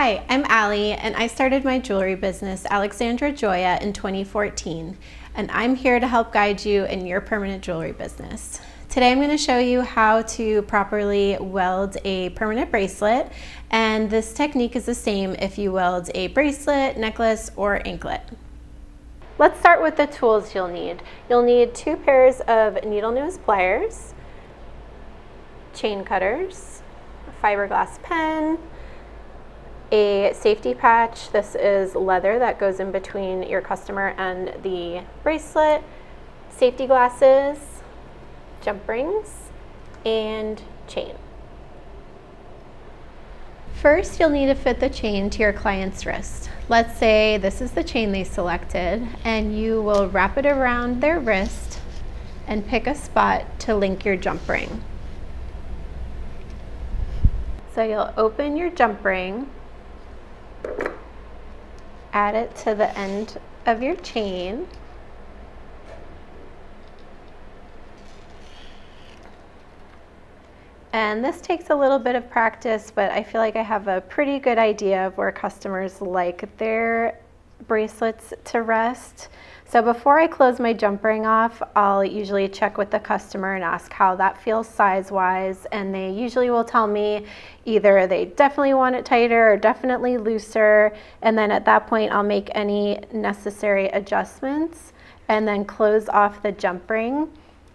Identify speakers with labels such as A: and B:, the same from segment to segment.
A: Hi, I'm Allie, and I started my jewelry business, Alexandra Gioia, in 2014, and I'm here to help guide you in your permanent jewelry business. Today I'm going to show you how to properly weld a permanent bracelet, and this technique is the same if you weld a bracelet, necklace, or anklet. Let's start with the tools you'll need. You'll need 2 pairs of needle nose pliers, chain cutters, a fiberglass pen, a safety patch. This is leather that goes in between your customer and the bracelet, safety glasses, jump rings, and chain. First, you'll need to fit the chain to your client's wrist. Let's say this is the chain they selected, and you will wrap it around their wrist and pick a spot to link your jump ring. So you'll open your jump ring, add it to the end of your chain, and this takes a little bit of practice, but I feel like I have a pretty good idea of where customers like their bracelets to rest. So before I close my jump ring off, I'll usually check with the customer and ask how that feels size-wise, and they usually will tell me either they definitely want it tighter or definitely looser, and then at that point I'll make any necessary adjustments and then close off the jump ring.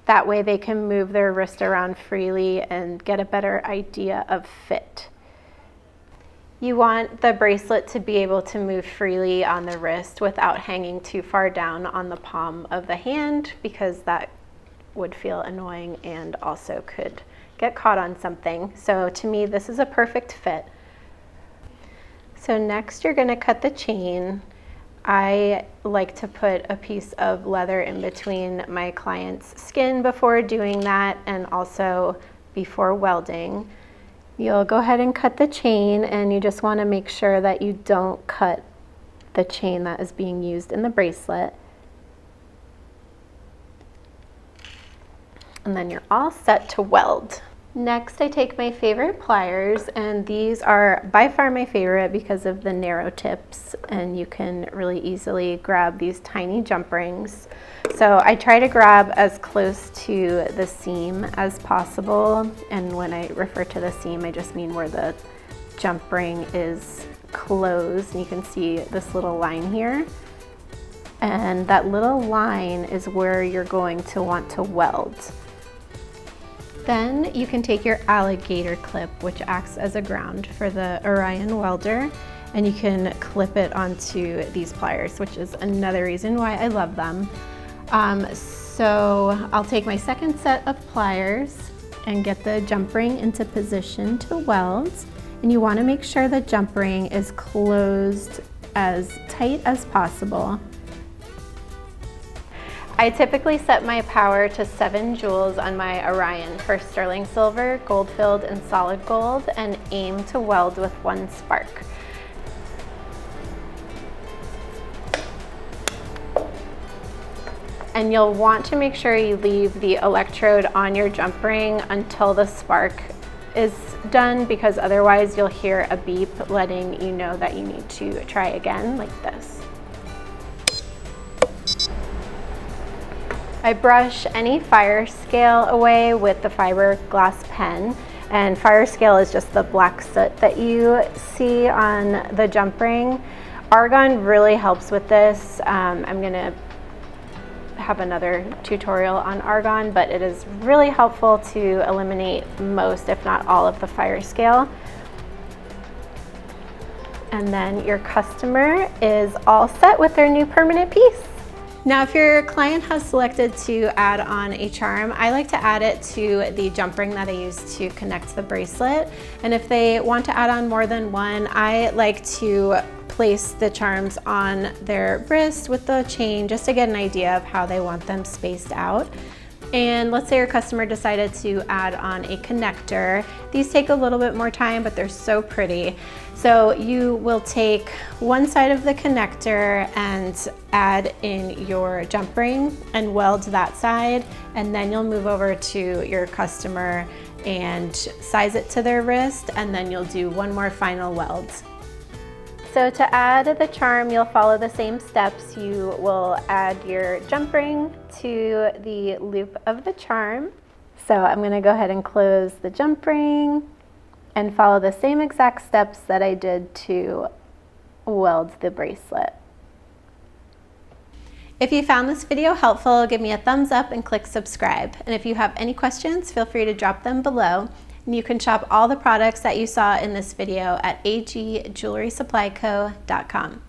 A: That way they can move their wrist around freely and get a better idea of fit. You want the bracelet to be able to move freely on the wrist without hanging too far down on the palm of the hand, because that would feel annoying and also could get caught on something. So to me, this is a perfect fit. So next you're going to cut the chain. I like to put a piece of leather in between my client's skin before doing that, and also before welding. You'll go ahead and cut the chain, and you just want to make sure that you don't cut the chain that is being used in the bracelet. And then you're all set to weld. Next, I take my favorite pliers, and these are by far my favorite because of the narrow tips, and you can really easily grab these tiny jump rings. So I try to grab as close to the seam as possible, and when I refer to the seam, I just mean where the jump ring is closed, and you can see this little line here. And that little line is where you're going to want to weld. Then you can take your alligator clip, which acts as a ground for the Orion welder, and you can clip it onto these pliers, which is another reason why I love them. So I'll take my second set of pliers and get the jump ring into position to weld. And you want to make sure the jump ring is closed as tight as possible. I typically set my power to 7 joules on my Orion for sterling silver, gold filled, and solid gold, and aim to weld with 1 spark. And you'll want to make sure you leave the electrode on your jump ring until the spark is done, because otherwise you'll hear a beep letting you know that you need to try again, like this. I brush any fire scale away with the fiberglass pen, and fire scale is just the black soot that you see on the jump ring. Argon really helps with this. I'm gonna have another tutorial on argon, but it is really helpful to eliminate most, if not all, of the fire scale. And then your customer is all set with their new permanent piece. Now, if your client has selected to add on a charm, I like to add it to the jump ring that I use to connect the bracelet. And if they want to add on more than one, I like to place the charms on their wrist with the chain just to get an idea of how they want them spaced out. And let's say your customer decided to add on a connector. These take a little bit more time, but they're so pretty. So you will take one side of the connector and add in your jump ring and weld that side, and then you'll move over to your customer and size it to their wrist, and then you'll do one more final weld. So to add the charm, you'll follow the same steps. You will add your jump ring to the loop of the charm. So I'm going to go ahead and close the jump ring and follow the same exact steps that I did to weld the bracelet. If you found this video helpful, give me a thumbs up and click subscribe. And if you have any questions, feel free to drop them below. And you can shop all the products that you saw in this video at agjewelrysupplyco.com.